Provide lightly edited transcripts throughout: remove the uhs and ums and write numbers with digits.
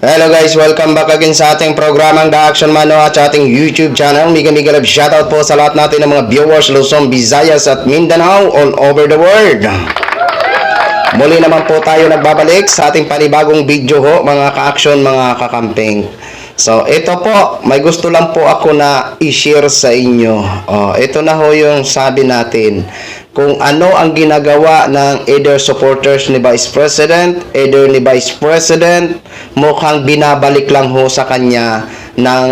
Hello guys, welcome back again sa ating programang The Action Mano at sa ating YouTube channel. Mega love shoutout po sa lahat natin ng mga viewers Luzon, Visayas at Mindanao all over the world. Muli naman po tayo nagbabalik sa ating panibagong video ho, mga ka-action, mga kakamping. So, ito po, may gusto lang po ako na i-share sa inyo. Ito na ho yung sabi natin. Kung ano ang ginagawa ng either supporters ni Vice President, either ni Vice President, mukhang binabalik lang ho sa kanya ng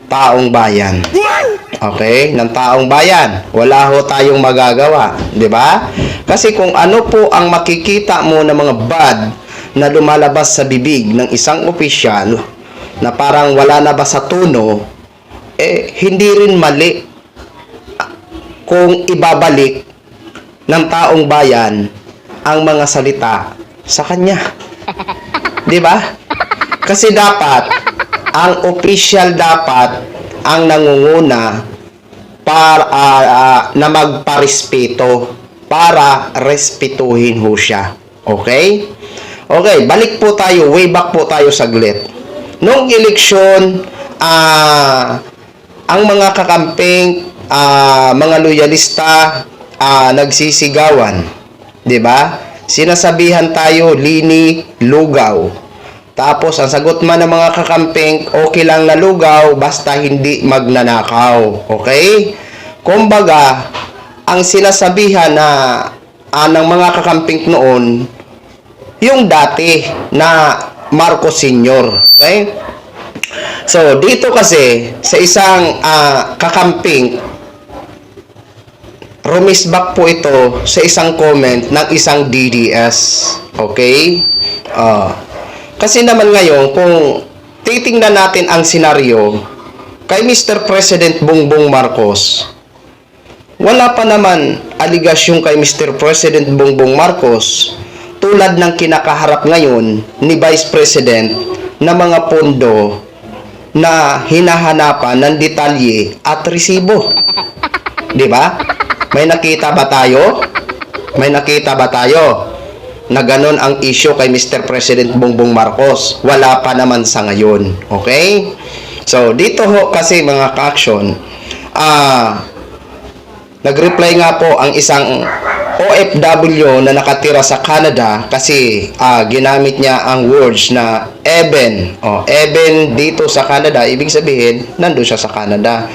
taong bayan. Okay? Ng taong bayan. Wala ho tayong magagawa. Diba? Kasi kung ano po ang makikita mo ng mga bad na lumalabas sa bibig ng isang opisyal na parang wala na ba sa tono, hindi rin mali kung ibabalik ng taong bayan ang mga salita sa kanya. 'Di ba? Kasi dapat ang official dapat ang nangunguna para na magparespeto para respetuhin ho siya. Okay? Okay, balik po tayo, way back po tayo saglit. Nung eleksyon, ang mga kakamping, mga loyalista, nagsisigawan, 'di ba? Sinasabihan tayo lini, lugaw. Tapos ang sagot man ng mga kakamping, okay lang na lugaw basta hindi magnanakaw. Okay? Kumbaga, ang sinasabihan ng mga kakamping noon, yung dati na Marcos Sr. Okay? So, dito kasi, sa isang kakamping, rumisbak po ito sa isang comment ng isang DDS. Okay? Kasi naman ngayon, kung titingnan natin ang senaryo, kay Mr. President Bongbong Marcos, wala pa naman aligasyon kay Mr. President Bongbong Marcos tulad ng kinakaharap ngayon ni Vice President na mga pondo na hinahanapan ng detalye at resibo. 'Di ba? May nakita ba tayo? May nakita ba tayo na ganon ang issue kay Mr. President Bongbong Marcos? Wala pa naman sa ngayon. Okay? So, dito ho kasi mga ka-action, nag-reply nga po ang isang OFW na nakatira sa Canada kasi ginamit niya ang words na Eben. Eben dito sa Canada, ibig sabihin, nandun siya sa Canada.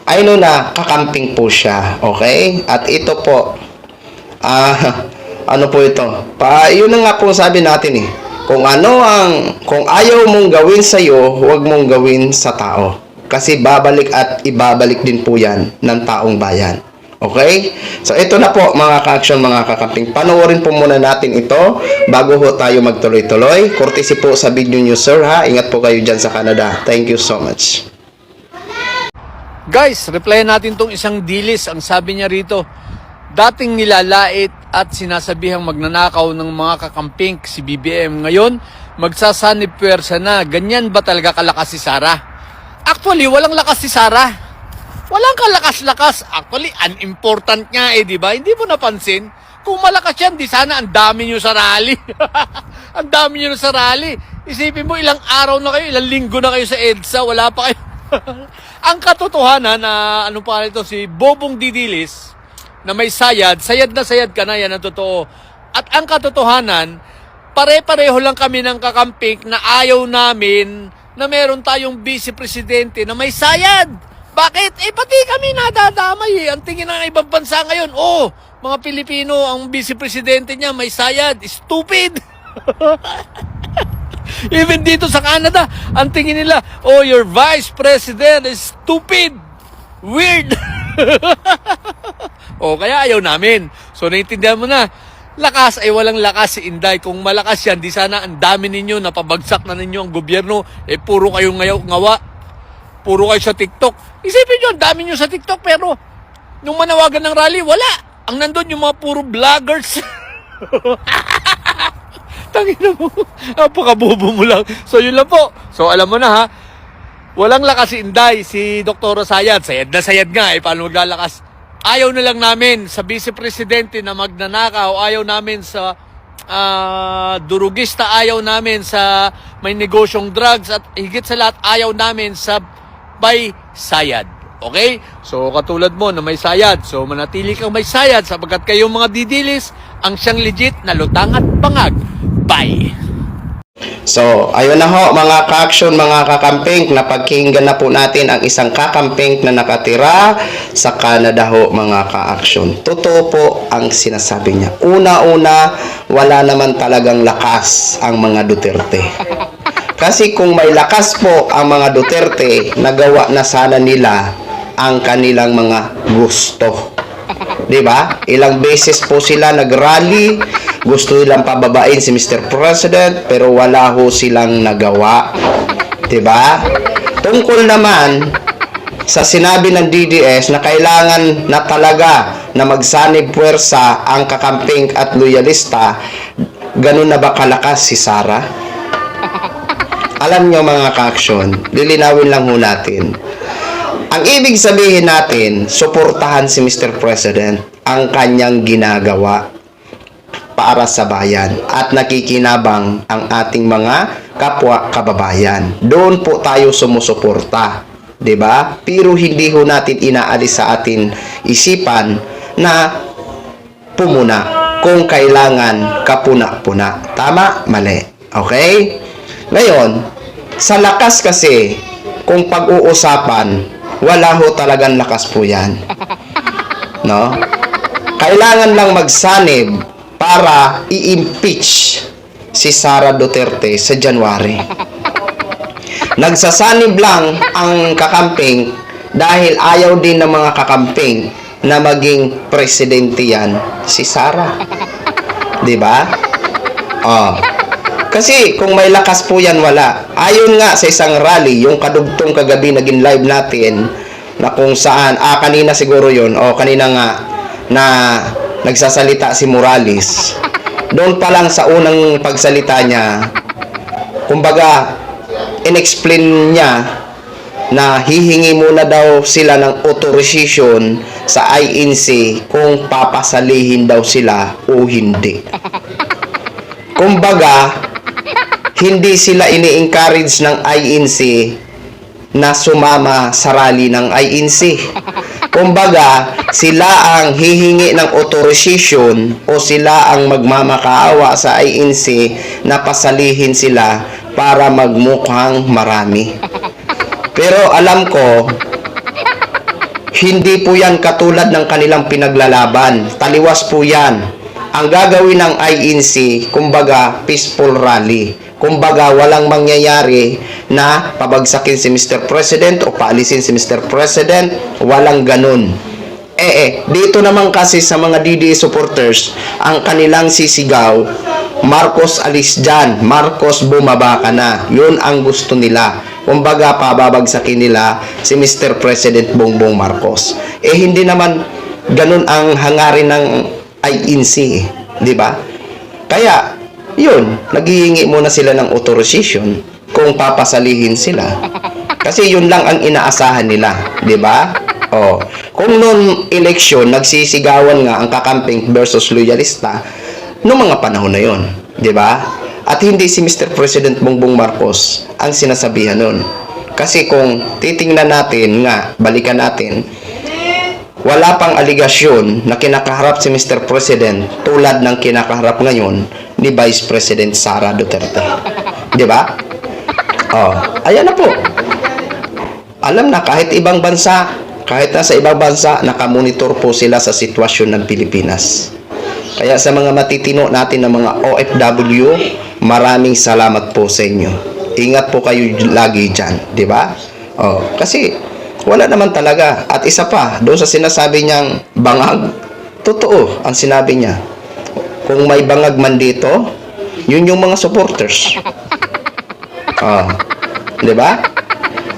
I know na kakamping po siya. Okay? At ito po, ano po ito? Yun na nga po sabi natin eh. Kung ayaw mong gawin sa'yo, huwag mong gawin sa tao. Kasi babalik at ibabalik din po yan ng taong bayan. Okay? So, ito na po mga ka-action, mga kakamping. Panoorin po muna natin ito bago ho tayo magtuloy-tuloy. Courtesy po sa video nyo, sir, ha? Ingat po kayo dyan sa Canada. Thank you so much. Guys, replyan natin tong isang dilis. Ang sabi niya rito, dating nilalait at sinasabihang magnanakaw ng mga kakamping si BBM. Ngayon, magsasanib puwersa na. Ganyan ba talaga kalakas si Sara? Actually, walang lakas si Sara. Walang kalakas-lakas. Actually, unimportant nga di ba? Hindi mo napansin? Kung malakas yan, di sana ang dami nyo sa rally. Ang dami nyo sa rally. Isipin mo, ilang araw na kayo, ilang linggo na kayo sa EDSA, wala pa kayo. Ang katotohanan na, ano pa ito, si Bobong Didilis, na may sayad na sayad ka na, yan ang totoo. At ang katotohanan, pare-pareho lang kami ng kakamping na ayaw namin na meron tayong vice-presidente na may sayad. Bakit? Pati kami nadadamay Ang tingin ng ibang bansa ngayon, mga Pilipino, ang vice-presidente niya may sayad. Stupid! Even dito sa Canada, ang tingin nila, your vice president is stupid! Weird! Kaya ayaw namin. So, naiintindihan mo na, lakas ay walang lakas si Inday. Kung malakas yan, di sana ang dami ninyo, napabagsak na ninyo ang gobyerno, puro kayong ngawa. Puro kayo sa TikTok. Isipin nyo, ang dami nyo sa TikTok, pero nung manawagan ng rally, wala. Ang nandun yung mga puro vloggers. Tangina mo, napakabobo mo lang. So, yun lang po. So, alam mo na ha, walang lakas si Inday, si Dr. Sayad. Sayad na sayad nga, paano maglalakas? Ayaw na lang namin sa vice-presidente na magnanakaw. Ayaw namin sa durugista. Ayaw namin sa may negosyong drugs, at higit sa lahat, ayaw namin sa may sayad. Okay? So, katulad mo na may sayad. So, manatili kang may sayad sapagkat kayong mga didilis ang siyang legit na lutang at bangag. Bye! So, ayun na ho mga ka-action, mga kakamping, napakinggan na po natin ang isang kakamping na nakatira sa Canada ho mga ka-action. Totoo po ang sinasabi niya. Una-una, wala naman talagang lakas ang mga Duterte. Kasi kung may lakas po ang mga Duterte, nagawa na sana nila ang kanilang mga gusto. 'Di ba? Ilang beses po sila nagrally, gusto nilang pababain si Mr. President, pero wala ho silang nagawa. 'Di ba? Tungkol naman sa sinabi ng DDS na kailangan na talaga na magsanib puwersa ang kakamping at loyalista, ganun na ba kalakas si Sara? Alam nyo mga ka-action, lilinawin lang ho natin. Ang ibig sabihin natin, suportahan si Mr. President ang kanyang ginagawa para sa bayan at nakikinabang ang ating mga kapwa kababayan. Doon po tayo sumusuporta, 'di ba? Pero hindi ho natin inaalis sa atin isipan na pumuna kung kailangan kapuna-puna. Tama? Mali. Okay? Ngayon, sa lakas kasi, kung pag-uusapan, wala ho talagang lakas po yan. No? Kailangan lang magsanib para i-impeach si Sara Duterte sa January. Nagsasanib lang ang kakamping dahil ayaw din ng mga kakamping na maging presidente yan si Sara. 'Di ba? Oh. Kasi kung may lakas po yan, wala. Ayon nga sa isang rally, yung kadugtong kagabi naging live natin, na kung saan, kanina siguro yun, kanina nga, na nagsasalita si Morales. Doon pa lang sa unang pagsalita niya, kumbaga, inexplain niya na hihingi muna daw sila ng authorization sa INC kung papasalihin daw sila o hindi. Kumbaga, hindi sila ini-encourage ng INC na sumama sa rally ng INC. Kumbaga, sila ang hihingi ng authorization o sila ang magmamakaawa sa INC na pasalihin sila para magmukhang marami. Pero alam ko, hindi po yan katulad ng kanilang pinaglalaban. Taliwas po yan. Ang gagawin ng INC, kumbaga, peaceful rally. Kumbaga, walang mangyayari na pabagsakin si Mr. President o paalisin si Mr. President. Walang ganun. Dito naman kasi sa mga DDS supporters, ang kanilang sisigaw, Marcos alis dyan, Marcos bumaba ka na. Yun ang gusto nila. Kumbaga, pababagsakin nila si Mr. President Bongbong Marcos. Hindi naman ganun ang hangarin ng INC, di ba? Kaya, yun, naghihingi muna sila ng authorization kung papasalihin sila. Kasi yun lang ang inaasahan nila, di ba? Kung noon eleksyon, nagsisigawan nga ang kakamping versus loyalista, noong mga panahon na yun, di ba? At hindi si Mr. President Bongbong Marcos ang sinasabihan nun. Kasi kung titingnan natin nga, balikan natin, wala pang aligasyon na kinakaharap si Mr. President tulad ng kinakaharap ngayon ni Vice President Sara Duterte. Di ba? Ayan na po. Alam na kahit ibang bansa, kahit nasa ibang bansa, nakamonitor po sila sa sitwasyon ng Pilipinas. Kaya sa mga matitino natin ng mga OFW, maraming salamat po sa inyo. Ingat po kayo lagi dyan. Di ba? Kasi wala naman talaga. At isa pa, doon sa sinasabi niyang bangag, totoo ang sinabi niya. Kung may bangag man dito, yun yung mga supporters. Di ba?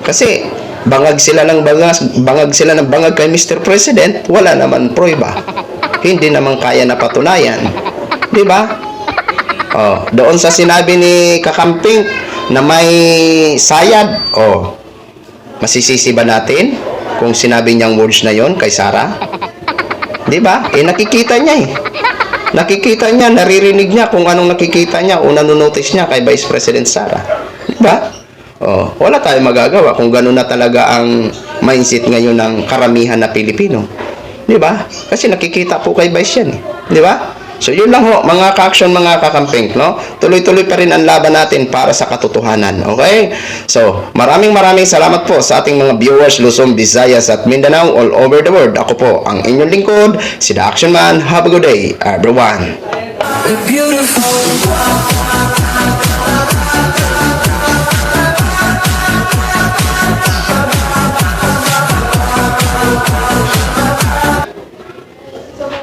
Kasi bangag sila ng bangag kay Mr. President, wala naman prueba. Hindi naman kaya na patunayan. Di ba? Doon sa sinabi ni Kakamping na may sayad, masisisi ba natin kung sinabi niyang words na yon kay Sara? Di ba? Nakikita niya Nakikita niya, naririnig niya kung anong nakikita niya o nanonotice niya kay Vice President Sara. Ba? Oh, wala tayong magagawa kung gano'n na talaga ang mindset ngayon ng karamihan na Pilipino. Di ba? Kasi nakikita po kay Vice yan. Di ba? So, yun lang ho, mga ka-action, mga kakamping, no? Tuloy-tuloy pa rin ang laban natin para sa katotohanan, okay? So, maraming salamat po sa ating mga viewers, Luzon, Visayas, at Mindanao, all over the world. Ako po, ang inyong lingkod, si The Action Man. Have a good day, everyone. We're beautiful.